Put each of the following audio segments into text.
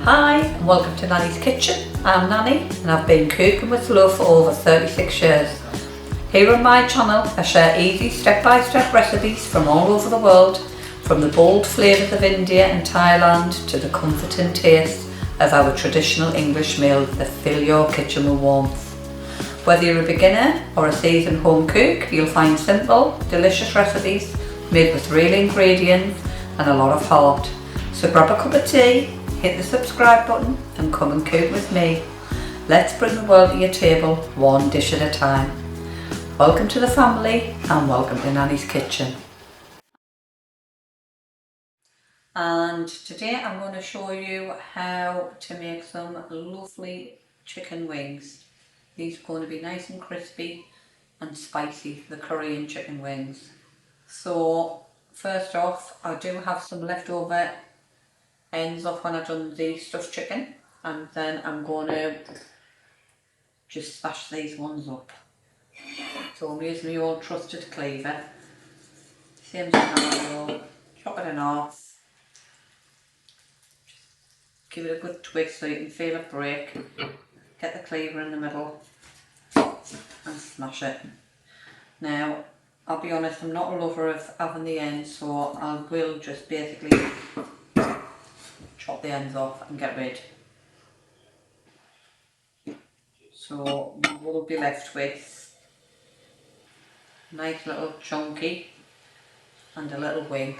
Hi and welcome to Nanny's Kitchen. I'm Nanny and I've been cooking with love for over 36 years. Here on my channel I share easy step-by-step recipes from all over the world, from the bold flavours of India and Thailand to the comforting taste of our traditional English meals that fill your kitchen with warmth. Whether you're a beginner or a seasoned home cook, you'll find simple, delicious recipes made with real ingredients and a lot of heart. So grab a cup of tea, hit the subscribe button and come and cook with me. Let's bring the world to your table, one dish at a time. Welcome to the family and welcome to Nanny's Kitchen. And today I'm going to show you how to make some lovely chicken wings. These are going to be nice and crispy and spicy, the Korean chicken wings. So first off, I do have some leftover ends off when I've done the stuffed chicken, and then I'm going to just smash these ones up. So I'm using my old trusted cleaver, same scenario, chop it in half, give it a good twist so you can feel it break, get the cleaver in the middle and smash it. Now I'll be honest, I'm not a lover of having the ends, so I will just basically chop the ends off and get rid. So we'll be left with a nice little chunky and a little wing.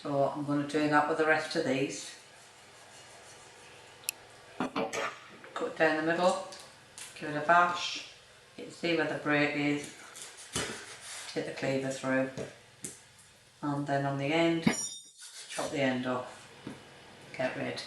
So I'm going to do that with the rest of these. Cut it down the middle, give it a bash, you can see where the break is, take the cleaver through, and then on the end, chop the end off, get rid.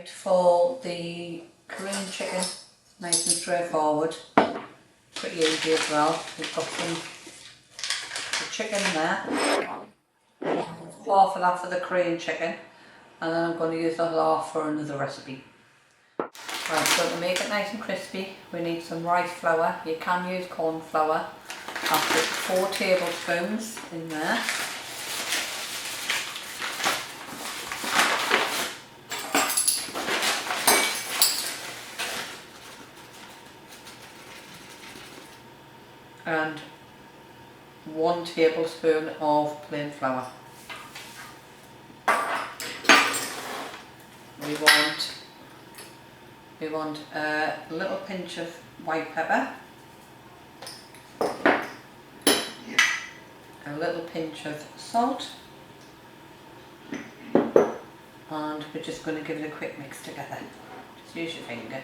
For the Korean chicken, nice and straightforward, pretty easy as well. We've got the chicken there, half of that for the Korean chicken, and then I'm going to use the half for another recipe. Right, so to make it nice and crispy, we need some rice flour. You can use corn flour. I've put 4 tablespoons in there. And 1 tablespoon of plain flour. We want a little pinch of white pepper, a little pinch of salt, and we're just going to give it a quick mix together. Just use your finger,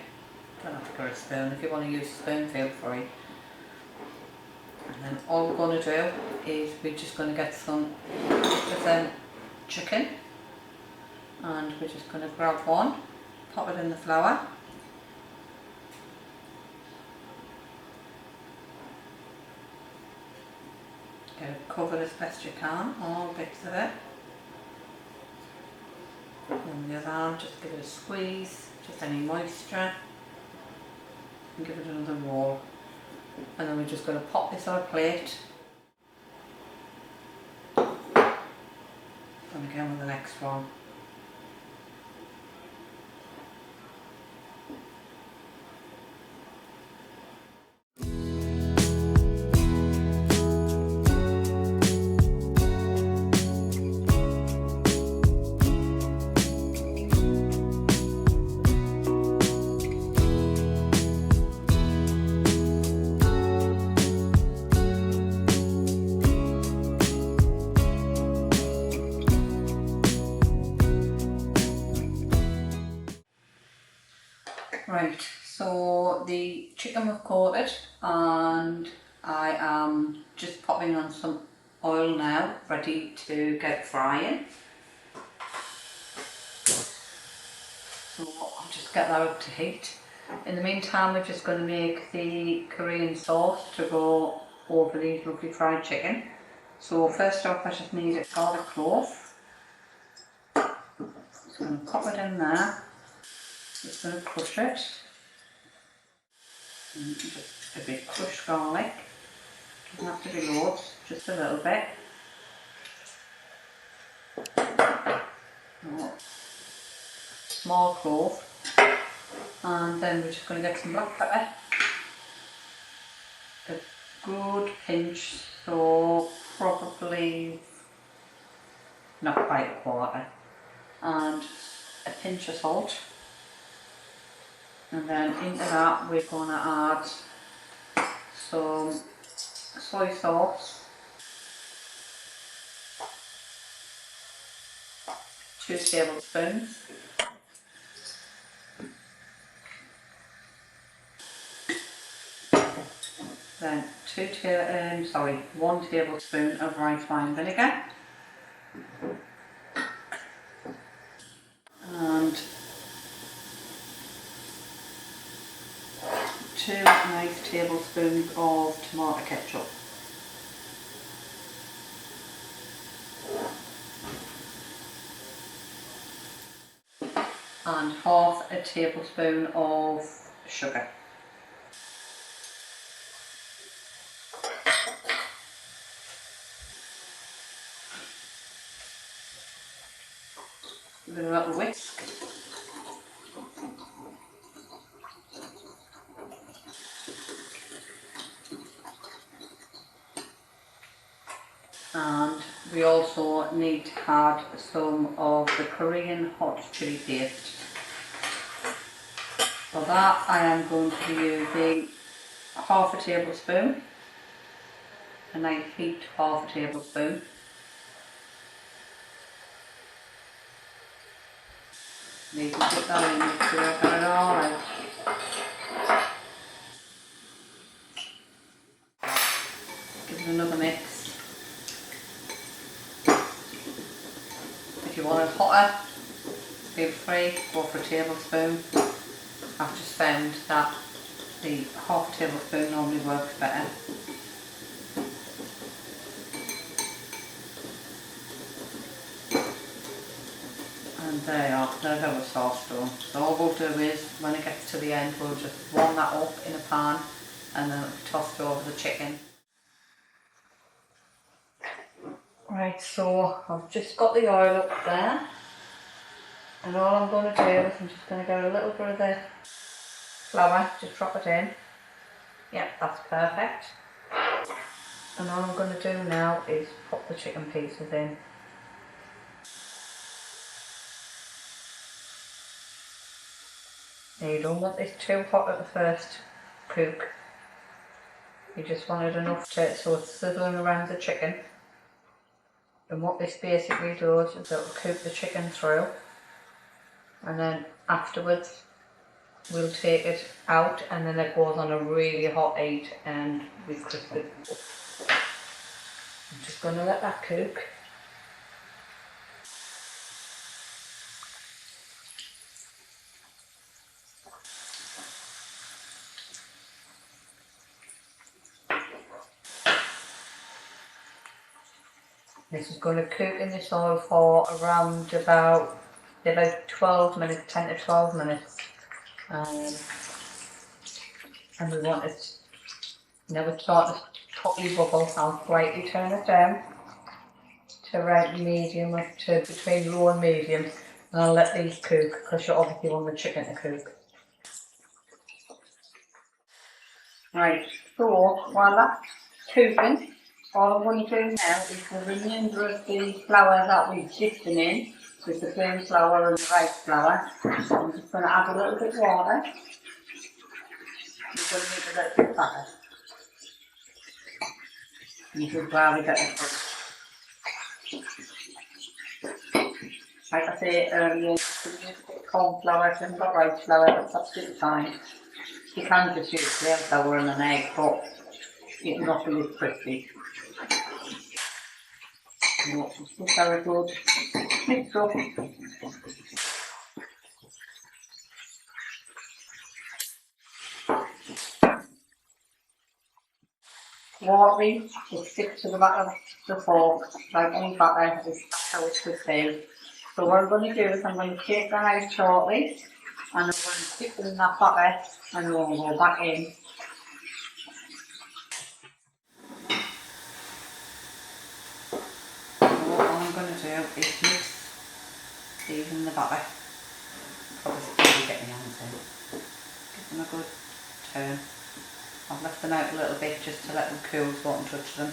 don't have to go with a spoon. If you want to use a spoon, feel free. And then all we're going to do is we're just going to get some of them chicken, and we're just going to grab one, pop it in the flour, get it covered as best you can, all bits of it. And the other arm, just give it a squeeze, just any moisture, and give it another roll. And then we're just going to pop this on a plate, and again with the next one. Right, so the chicken we've coated, and I am just popping on some oil now, ready to get frying. So I'll just get that up to heat. In the meantime, we're just going to make the Korean sauce to go over these lovely fried chicken. So first off, I just need a garlic clove. Just going to pop it in there. Just going to crush it. And just a bit crushed garlic. Doesn't have to be loads, just a little bit. Oh, small clove. And then we're just going to get some black pepper. A good pinch, so probably not quite a quarter. And a pinch of salt. And then into that we're going to add some soy sauce, 2 tablespoons, then 1 tablespoon of rice wine vinegar, and 2 nice tablespoons of tomato ketchup. And half a tablespoon of sugar. Give it a little whisk. And we also need to add some of the Korean hot chili paste. For that I am going to be using half a tablespoon, and I heat half a tablespoon. Need to put that in, make sure I got it all out. Give it another mix. If you want it hotter, feel free, go for a tablespoon. I've just found that the half tablespoon normally works better. And there you are, there's our sauce done. So all we'll do is, when it gets to the end, we'll just warm that up in a pan and then toss it over the chicken. Right, so I've just got the oil up there, and all I'm going to do is I'm just going to get a little bit of the flour, just drop it in. Yep, that's perfect. And all I'm going to do now is pop the chicken pieces in. Now you don't want this too hot at the first cook. You just want it enough so it's sizzling around the chicken. And what this basically does is it'll cook the chicken through, and then afterwards we'll take it out and then it goes on a really hot heat and we crisp it. I'm just going to let that cook. This is going to cook in this oil for around about 12 minutes, 10 to 12 minutes. And we want it, now it's starting to totally bubble, I'll slightly turn it down to around medium, up to between low and medium, and I'll let these cook because you obviously want the chicken to cook. Right, so while that's cooking, all I'm going to do now is the remainder of the flour that we've dipped them in, with the plain flour and the rice flour. So I'm just going to add a little bit of water. You're going to make a little bit fatter. You should probably get it first. Like I say earlier, you can use corn flour, if you haven't got rice flour, that's absolutely fine. You can just use plain flour and an egg, but it's not really crispy. It's very good. Mix up. watery, it sticks to the back of the fork, like any batter, that's how it should be. So what I'm going to do is I'm going to take that out shortly, and I'm going to stick it in that batter, and we'll go back in. So what I'm going to do is mix these in the batter. Probably get my hands in. Give them a good turn. I've left them out a little bit just to let them cool so I can touch them.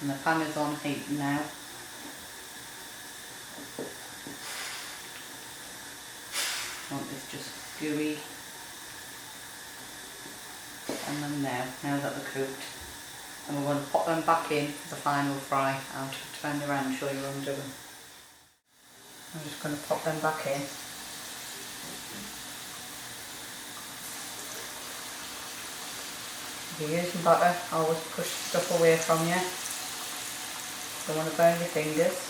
And the pan is on heat now. I want this just gooey. And then now that they're cooked. And we're going to pop them back in for the final fry. I'll just turn around and show you what I'm doing. I'm just going to pop them back in. If you're using butter, always push stuff away from you. Don't want to burn your fingers.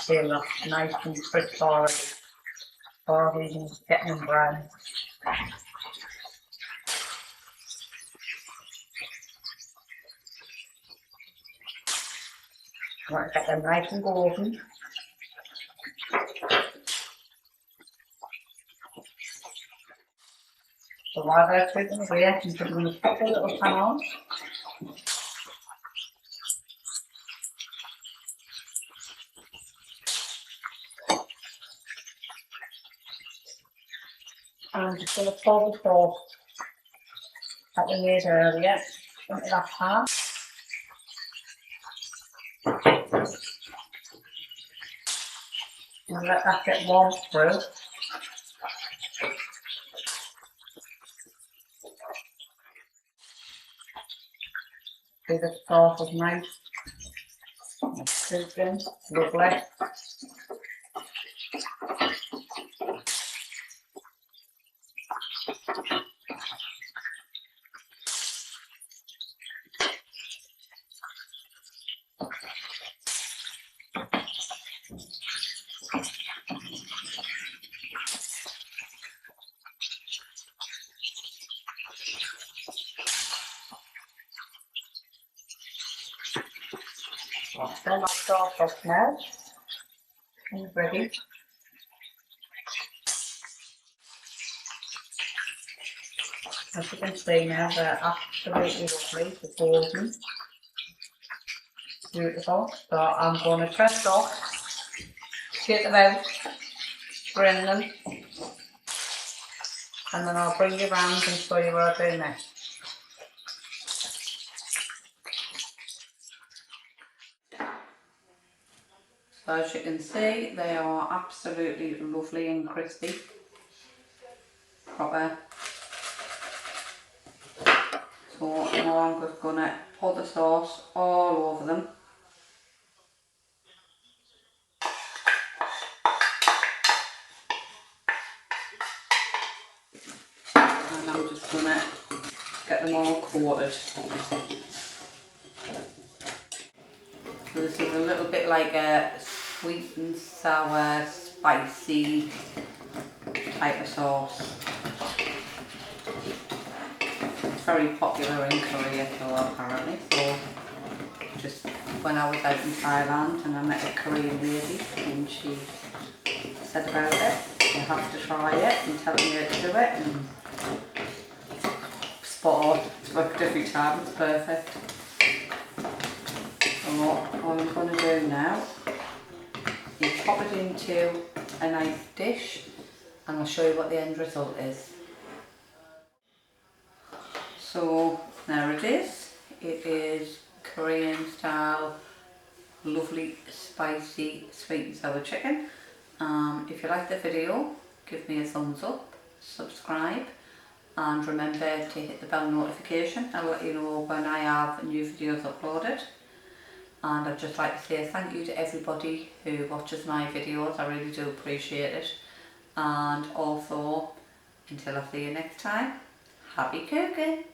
See, look, nice and crisp already. Already even getting them brown. I want to get them nice and golden. So while they're cooking away, I'm just going to pop a little pan on. And I'm just going to pour the sauce that we made earlier into that pan. And let that get warmed through. See, the sauce is nice. Cooking, lovely. So my sauce is now and ready. As you can see now, they're absolutely lovely, they're golden. Beautiful. So I'm going to press off, take them out, bring them, and then I'll bring you round and show you what I do next. So as you can see, they are absolutely lovely and crispy. Proper. So now I'm just going to pour the sauce all over them. And I'm just going to get them all coated. So this is a little bit like a sweet and sour, spicy type of sauce. It's very popular in Korea too, apparently. So just when I was out in Thailand and I met a Korean lady and she said about it, you have to try it and tell me how to do it, and spot on, it's worked every time, it's perfect. So what I'm going to do now is pop it into a nice dish and I'll show you what the end result is. So there it is. It is Korean style, lovely, spicy, sweet and sour chicken. If you like the video, give me a thumbs up, subscribe, and remember to hit the bell notification. I'll let you know when I have new videos uploaded. And I'd just like to say thank you to everybody who watches my videos. I really do appreciate it. And also, until I see you next time, Happy cooking!